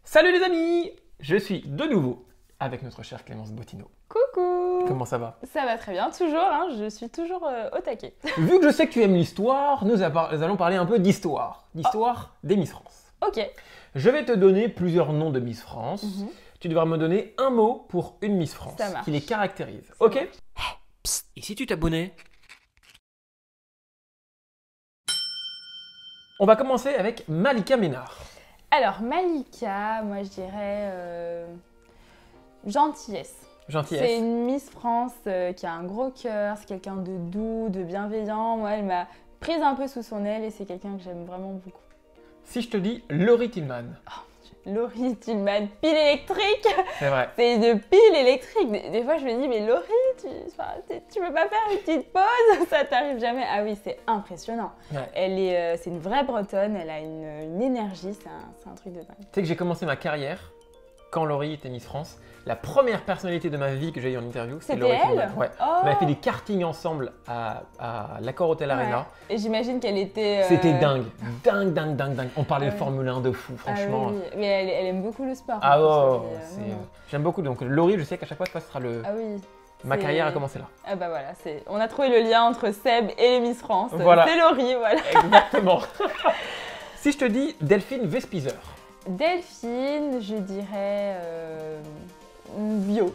Salut les amis! Je suis de nouveau avec notre chère Clémence Bottineau. Coucou! Comment ça va? Ça va très bien, toujours, hein, je suis toujours au taquet. Vu que je sais que tu aimes l'histoire, nous allons parler un peu d'histoire. D'histoire des Miss France. Ok. Je vais te donner plusieurs noms de Miss France. Mhm. Tu devras me donner un mot pour une Miss France Ça marche. qui les caractérise. Ok? marche. Psst, et si tu t'abonnais? On va commencer avec Malika Ménard. Alors, Malika, moi je dirais gentillesse. C'est Gentillesse. une Miss France qui a un gros cœur, c'est quelqu'un de doux, de bienveillant. Moi, elle m'a prise un peu sous son aile et c'est quelqu'un que j'aime vraiment beaucoup. Si je te dis Laurie Tillman. Laurie Tillman, pile électrique. C'est vrai. C'est une pile électrique. Des fois, je me dis, mais Laurie, tu peux pas faire une petite pause? Ça t'arrive jamais? Ah oui, c'est impressionnant. Ouais. C'est une vraie Bretonne, elle a une énergie, c'est un truc de dingue. Tu sais que j'ai commencé ma carrière quand Laurie était Miss France. La première personnalité de ma vie que j'ai eue en interview, c'est C'était Laurie elle? Tillman. Ouais. Oh. On avait fait des kartings ensemble à l'Accor Hotel Arena. Ouais. Et j'imagine qu'elle était... C'était dingue. Dingue. On parlait Ah de oui. Formule 1 de fou, franchement. Ah oui, oui. Mais elle aime beaucoup le sport. Ah en ouais, plus, non. j'aime beaucoup. Donc Laurie, je sais qu'à chaque fois, ça sera le... Ah oui. Ma c'est- carrière a commencé là. Ah bah voilà, on a trouvé le lien entre Seb et les Miss France. Voilà. C'est Laurie, voilà. Exactement. Si je te dis Delphine Vespizer. Delphine, je dirais bio.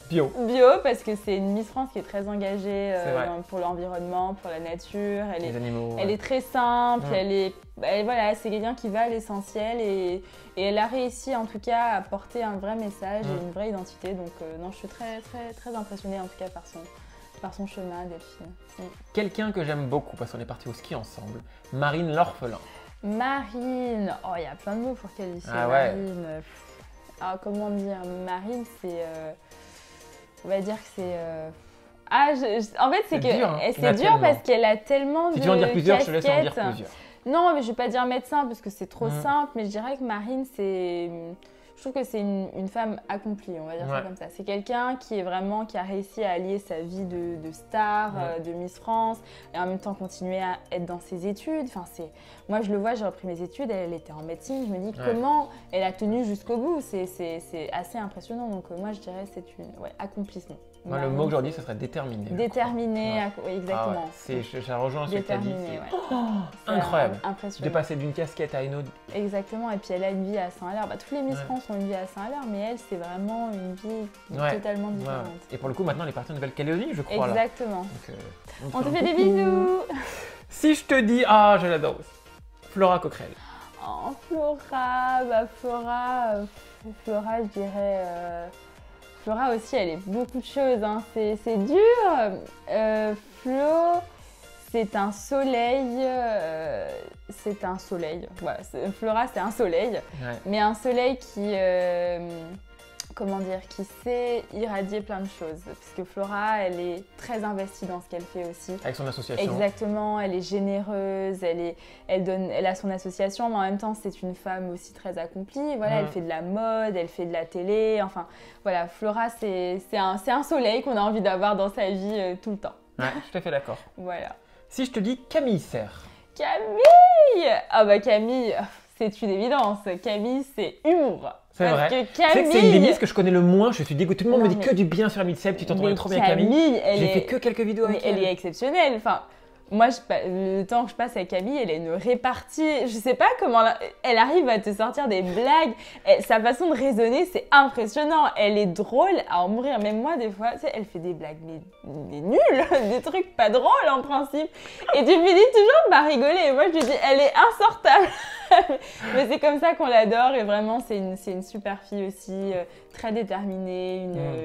Bio. Bio parce que c'est une Miss France qui est très engagée C'est vrai. pour l'environnement, pour la nature. Les animaux. Elle est très simple, Ouais. voilà, c'est quelqu'un qui va à l'essentiel et elle a réussi en tout cas à porter un vrai message et une vraie identité. Donc non, je suis très impressionnée en tout cas par son chemin, Delphine. Quelqu'un que j'aime beaucoup parce qu'on est parti au ski ensemble. Marine L'Orphelin. Marine, oh il y a plein de mots pour qualifier Ah ouais. Marine. Alors comment dire, Marine c'est, on va dire que c'est... en fait, c'est C'est dur, hein. Il y en c'est a dur tellement. parce qu'elle a tellement Si de tu veux en dire plusieurs, je te laisse en dire casquettes. plusieurs. Non, mais je vais pas dire médecin parce que c'est trop Mhm. simple, mais je dirais que Marine, je trouve que c'est une femme accomplie, on va dire ça Ouais. comme ça. C'est quelqu'un qui a réussi à allier sa vie de star, de Miss France, et en même temps continuer à être dans ses études. Enfin, moi, je le vois, j'ai repris mes études, elle était en médecine, je me dis comment elle a tenu jusqu'au bout. C'est assez impressionnant, donc moi, je dirais que c'est accomplissement. Moi, le mot que j'aurais dit, ce serait déterminé. Déterminé, Ouais. oui, exactement. Ah ouais. Ça rejoint ce que tu as dit. Déterminé, ouais. C'est Incroyable. impressionnant. De passer d'une casquette à une autre. Exactement, et puis elle a une vie à Saint-Hilaire. Toutes les Miss France ont une vie à Saint-Hilaire, mais elle, c'est vraiment une vie totalement différente. Et pour le coup, maintenant, elle est partie en Nouvelle-Calédonie, je crois. Exactement. Là. Donc, On te fait fait un des coucou. bisous. Si je te dis, ah, je l'adore aussi. Flora Coquerel. Oh, Flora, je dirais... Flora aussi, elle est beaucoup de choses, hein. C'est dur. Flo, c'est un soleil. Voilà, Flora, c'est un soleil. Ouais. Mais un soleil qui sait irradier plein de choses. Parce que Flora, elle est très investie dans ce qu'elle fait aussi. Avec son association. Exactement, elle est généreuse, elle a son association, mais en même temps, c'est une femme aussi très accomplie. Voilà, elle fait de la mode, elle fait de la télé. Enfin, voilà, Flora, c'est un soleil qu'on a envie d'avoir dans sa vie tout le temps. Ouais, je suis tout à fait d'accord. Voilà. Si je te dis Camille Serre. Camille! Ah bah Camille, c'est une évidence. Camille, c'est humour. C'est Parce vrai. que Tu sais que c'est une des Camille, Miss que je connais le moins. Je suis dégoûté. Tout le monde Non, me dit mais- que du bien sur Camille Serre. Tu t'entendais mais trop bien avec Camille. J'ai fait que quelques vidéos mais avec elle est exceptionnelle. Enfin, moi, le temps que je passe avec Camille, elle a une répartie. Je sais pas comment elle arrive à te sortir des blagues. Sa façon de raisonner, c'est impressionnant. Elle est drôle à en mourir. Même moi, des fois, tu sais, elle fait des blagues, mais nulles, des trucs pas drôles en principe. Et tu finis toujours par rigoler. Et moi, je lui dis, elle est insortable. Mais c'est comme ça qu'on l'adore. Et vraiment, c'est une super fille aussi, très déterminée,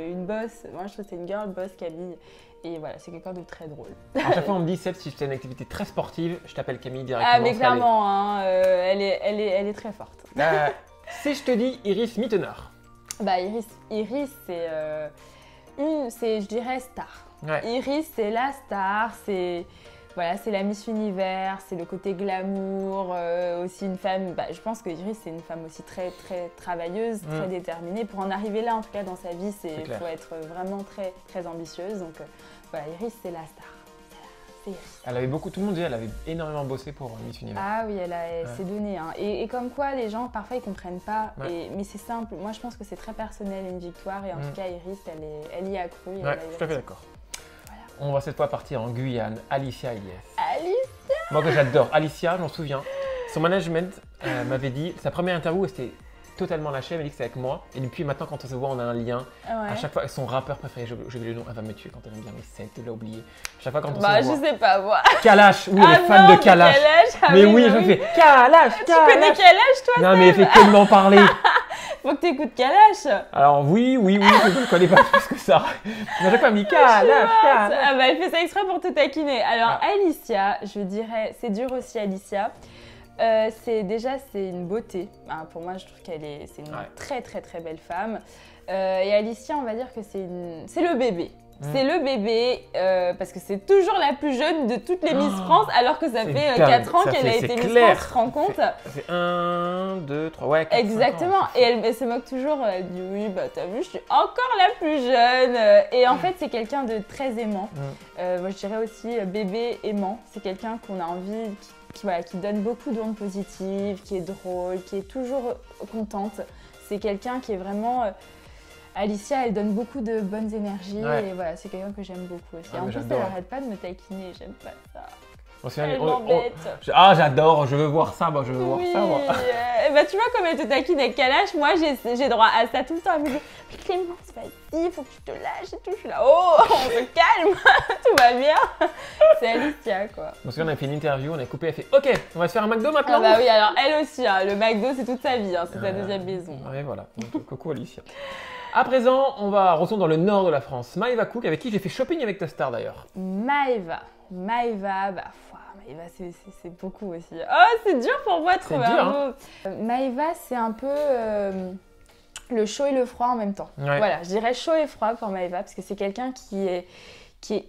une boss. Moi, je trouve que c'est une girl boss, Camille. Et voilà, c'est quelqu'un de très drôle. À chaque fois, on me dit, Seb, si tu as une activité très sportive, je t'appelle Camille directement. Ah, mais clairement, hein, elle est très forte. Si je te dis Iris Mittenard. Bah, Iris c'est, je dirais, star. Ouais. Iris, c'est la star, c'est la Miss Univers, c'est le côté glamour, aussi une femme, je pense que Iris, c'est une femme aussi très, très travailleuse, très déterminée. Pour en arriver là, en tout cas, dans sa vie, il faut être vraiment très, très ambitieuse. Donc, voilà, Iris, c'est la star. féerie. Elle avait beaucoup, tout le monde disait, elle avait énormément bossé pour Miss Univers. Ah oui, elle s'est donnée. Hein. Et comme quoi, les gens, parfois, ils comprennent pas. Ouais. Mais c'est simple. Moi, je pense que c'est très personnel, une victoire. Et en tout cas, Iris, elle y a cru. Ouais, je suis tout à fait d'accord. Voilà. On va cette fois partir en Guyane. Alicia Eliès. Alicia! Moi que j'adore. Alicia, je m'en souviens. Son management m'avait dit, sa première interview, c'était totalement lâché, elle m'a dit que c'était avec moi. Et depuis maintenant, quand on se voit, on a un lien. Ouais. À chaque fois, son rappeur préféré, j'ai oublié le nom, elle va me tuer quand elle aime bien mes sets, elle l'a oublié. À chaque fois, quand on se voit. Je sais pas, moi. Kalash, oui, elle est fan de Kalash. Mais oui, je fais Kalash, Tu connais Kalash, toi? Non, mais elle fait que de m'en parler. Faut que t'écoutes Kalash. Alors, oui, je ne connais pas plus que ça. Mais j'ai pas mis Kalash. Ah bah, elle fait ça exprès pour te taquiner. Alors, Alicia, je dirais, c'est dur aussi, Alicia. C'est une beauté. Hein, pour moi, je trouve c'est une très très très belle femme. Et Alicia, on va dire que c'est le bébé. C'est le bébé parce que c'est toujours la plus jeune de toutes les Miss France, alors que ça fait 4 ans qu'elle a été Miss France, tu te rends compte? Ça fait 1, 2, 3, ouais, 4, exactement. Et elle se moque toujours, elle dit oui, bah t'as vu, je suis encore la plus jeune. Et en fait, c'est quelqu'un de très aimant. Moi, je dirais aussi bébé aimant. C'est quelqu'un qu'on a envie, qui donne beaucoup d'ondes positives, qui est drôle, qui est toujours contente. C'est quelqu'un qui est vraiment... Alicia, elle donne beaucoup de bonnes énergies et voilà, c'est quelqu'un que j'aime beaucoup aussi. En plus, elle n'arrête pas de me taquiner, j'aime pas ça. Elle m'embête. J'adore, je veux voir ça, je veux voir ça. Moi. Bah, tu vois, comme elle te taquine avec Kalash, moi j'ai droit à ça tout le temps. Elle me dit, mais Clémence, vas-y, il faut que tu te lâches et tout. Je suis là, oh, on se calme, tout va bien. C'est Alicia, quoi. Je me souviens, on a fait une interview, on a coupé, elle fait, ok, on va se faire un McDo maintenant. Ah bah oui, alors elle aussi, hein, le McDo, c'est toute sa vie, hein, c'est sa deuxième maison. Et voilà, donc, coucou Alicia. À présent, on va retourner dans le nord de la France. Maëva Cook, avec qui j'ai fait shopping avec ta star d'ailleurs. Maëva, c'est beaucoup aussi. Oh, c'est dur pour moi de trouver un mot. Maëva, c'est un peu le chaud et le froid en même temps. Ouais. Voilà, je dirais chaud et froid pour Maëva, parce que c'est quelqu'un qui est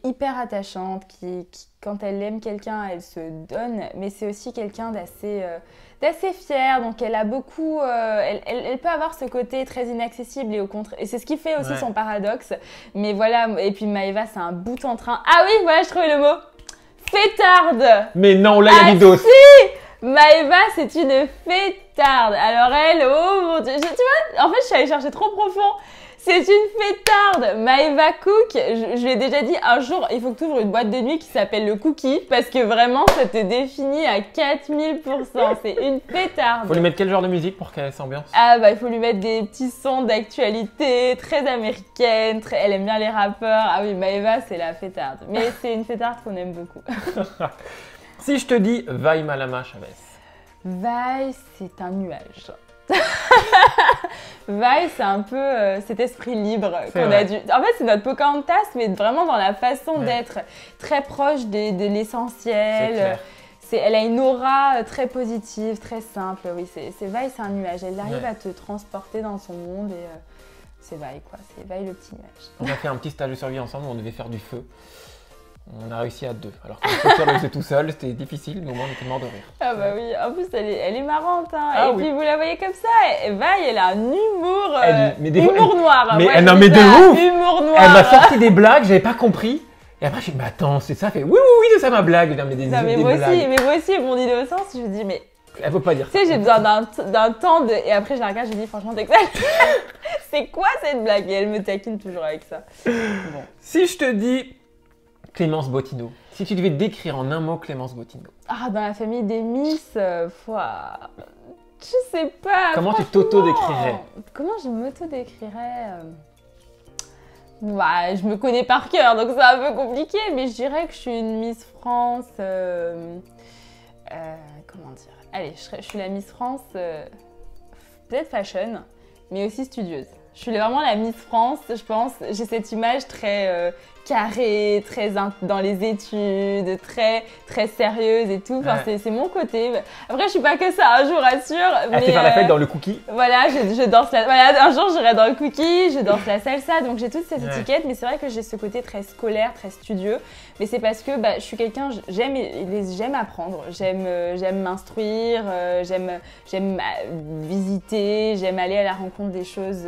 hyper attachante, qui, quand elle aime quelqu'un, elle se donne, mais c'est aussi quelqu'un d'assez fier, donc elle a beaucoup, elle peut avoir ce côté très inaccessible et au contraire, et c'est ce qui fait aussi son paradoxe, mais voilà, et puis Maëva, c'est un bout en train. Ah oui, voilà, je trouvais le mot, fêtarde. Mais non, là, il y a Lidos. Si, Maëva, c'est une fêtarde. Alors elle, oh mon Dieu, tu vois, en fait, je suis allée chercher trop profond. C'est une fêtarde. Maëva Cook, je l'ai déjà dit, un jour, il faut que tu ouvres une boîte de nuit qui s'appelle le Cookie, parce que vraiment, ça te définit à 4000%. C'est une fêtarde. Faut lui mettre quel genre de musique pour qu'elle s'ambiance? Ah bah, il faut lui mettre des petits sons d'actualité, très américaine, elle aime bien les rappeurs. Ah oui, Maëva, c'est la fêtarde. Mais c'est une fêtarde qu'on aime beaucoup. Si je te dis Vaille Malama Chavez. Vaille, c'est un nuage. Vaille, c'est un peu cet esprit libre qu'on a dû... En fait, c'est notre Pocahontas, mais vraiment dans la façon d'être très proche de l'essentiel. Elle a une aura très positive, très simple. Oui, c'est Vaille, c'est un nuage. Elle arrive à te transporter dans son monde et c'est Vaille, quoi. C'est Vaille le petit nuage. On a fait un petit stage de survie ensemble, on devait faire du feu. On a réussi à 2. Alors que le faisait tout seul, c'était difficile, mais au moins on était mort de rire. Ah bah oui, en plus elle est marrante. Hein. Puis vous la voyez comme ça, Vaille, elle a un humour, humour noir. Mais, ouais, non, mais de ouf. Humour noir. Elle m'a sorti des blagues, j'avais pas compris. Et après, je dis, mais attends, c'est ça? Elle fait, oui, c'est ça ma blague. Non, mais moi aussi, mon innocence, je me dis, mais... Elle peut pas dire ça. Tu sais, j'ai besoin d'un temps de... Et après, je la regarde, je me dis, franchement, t'exagères. C'est quoi cette blague? Et elle me taquine toujours avec ça. Bon. Si je te dis Clémence Bottineau, si tu devais décrire en un mot Clémence Bottineau. Ah, dans la famille des Miss, je sais pas. Comment tu t'auto-décrirais? Comment je m'auto-décrirais je me connais par cœur, donc c'est un peu compliqué, mais je dirais que je suis une Miss France... comment dire? Allez, je suis la Miss France, peut-être fashion, mais aussi studieuse. Je suis vraiment la Miss France, je pense. J'ai cette image très carrée, très dans les études, très sérieuse et tout. Enfin, c'est mon côté. Après, je suis pas que ça, je vous rassure. Elle fait faire la fête dans le Cookie. Voilà, je danse voilà, un jour, j'irai dans le Cookie, je danse la salsa. Donc, j'ai toutes ces étiquettes. Mais c'est vrai que j'ai ce côté très scolaire, très studieux. Mais c'est parce que je suis quelqu'un, j'aime apprendre, j'aime m'instruire, j'aime visiter, j'aime aller à la rencontre des choses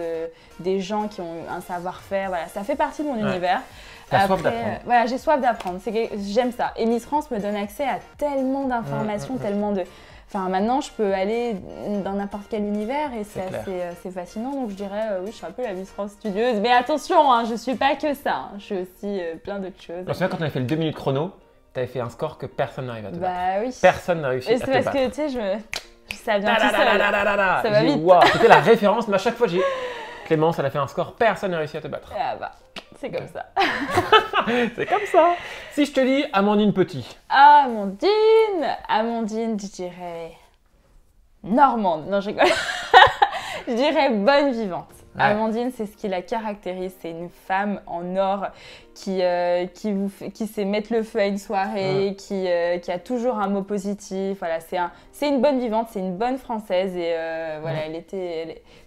des gens qui ont un savoir-faire. Voilà, ça fait partie de mon univers. T'as soif d'apprendre. Voilà, j'ai soif d'apprendre. J'aime ça. Et Miss France me donne accès à tellement d'informations, tellement de... Enfin, maintenant, je peux aller dans n'importe quel univers et c'est assez fascinant. Donc, je dirais, oui, je suis un peu la Miss France studieuse. Mais attention, hein, je ne suis pas que ça. Hein. Je suis aussi plein d'autres choses. Je me souviens quand on avait fait le 2 minutes chrono, tu avais fait un score que personne n'arrive à te battre. Bah oui. Personne n'a réussi à te battre. C'est parce que, tu sais, ça vient tout seul. Ça va vite. Wow, c'était la référence, mais à chaque fois, j'ai... Clémence, elle a fait un score, personne n'a réussi à te battre. Ah bah, c'est comme ça. C'est comme ça. Si je te dis Amandine Petit. Amandine, je dirais normande. Non, je rigole. Je dirais bonne vivante. Ouais. Amandine, c'est ce qui la caractérise. C'est une femme en or qui sait mettre le feu à une soirée, qui a toujours un mot positif. Voilà, c'est une bonne vivante, c'est une bonne Française et voilà,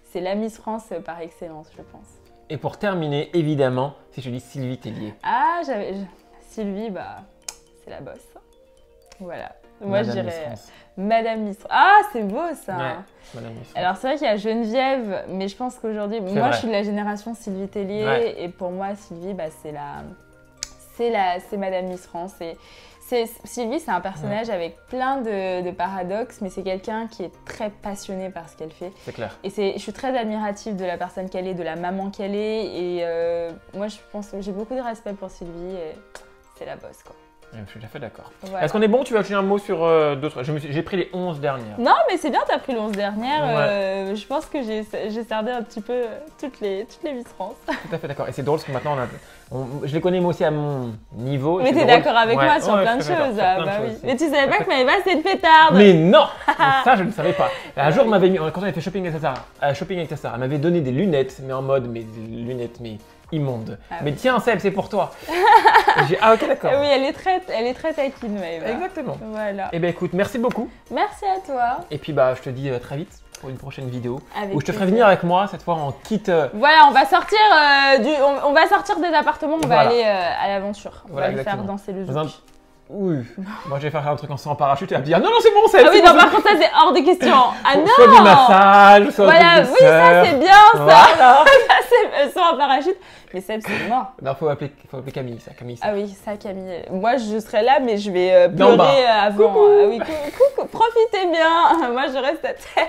c'est la Miss France par excellence, je pense. Et pour terminer, évidemment, si je dis Sylvie Tellier. Ah, Sylvie, bah, c'est la bosse. Voilà. Moi, je dirais Madame Miss France. Ah, c'est beau ça. Ouais, Madame Miss France. Alors, c'est vrai qu'il y a Geneviève, mais je pense qu'aujourd'hui, moi, je suis de la génération Sylvie Tellier et pour moi, Sylvie, bah, c'est Madame Miss France. Sylvie, c'est un personnage avec plein de paradoxes, mais c'est quelqu'un qui est très passionné par ce qu'elle fait. C'est clair. Et je suis très admirative de la personne qu'elle est, de la maman qu'elle est. Et moi, je pense que j'ai beaucoup de respect pour Sylvie et c'est la bosse, quoi. Je suis tout à fait d'accord. Voilà. Est-ce qu'on est bon? Tu veux ajouter un mot sur d'autres? J'ai pris les 11 dernières. Non, mais c'est bien, tu as pris les 11 dernières. Je pense que j'ai cerdé un petit peu toutes les Miss France. Tout à fait d'accord. Et c'est drôle parce que maintenant, je les connais moi aussi à mon niveau. Mais t'es d'accord avec moi sur plein de choses. Ah, bah oui. Mais tu savais pas que Maëva, c'est une fêtarde. Mais non. Ça, je ne savais pas. Un jour, on m'avait mis, quand on avait fait shopping avec ta sœur, elle m'avait donné des lunettes, mais en mode, des lunettes, mais immondes. Ah, mais tiens, Seb, c'est pour toi. Ah ok, d'accord. Oui, elle est très taquine, Maëva. Exactement. Voilà. Eh bien écoute, merci beaucoup. Merci à toi. Et puis bah, je te dis très vite pour une prochaine vidéo où je te ferai plaisir. venir avec moi cette fois en kit. Voilà, on va sortir on va sortir des appartements, on va aller à l'aventure. On va lui faire danser le zouk. Oui, moi je vais faire un truc en sans parachute et elle va me dire non, c'est bon, c'est Ah oui, non, par contre, ça c'est hors de question. Ah non! Soit du massage, soit voilà, du oui, ça c'est bien ça! Voilà. C'est sans parachute. Mais Seb, c'est mort. Non, faut appeler Camille, ça. Ah oui, ça, Camille. Moi, je serai là, mais je vais pleurer avant. Coucou. Ah oui, coucou, profitez bien. Moi, je reste à terre.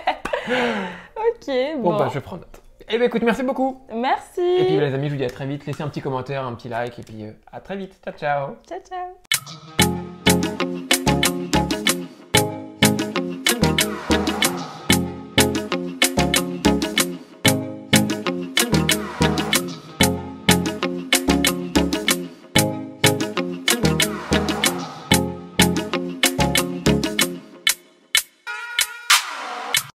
Ok, bon. Bon, bah, je prends note. Eh bien, écoute, merci beaucoup. Merci. Et puis, les amis, je vous dis à très vite. Laissez un petit commentaire, un petit like, et puis à très vite. Ciao, ciao. Ciao, ciao.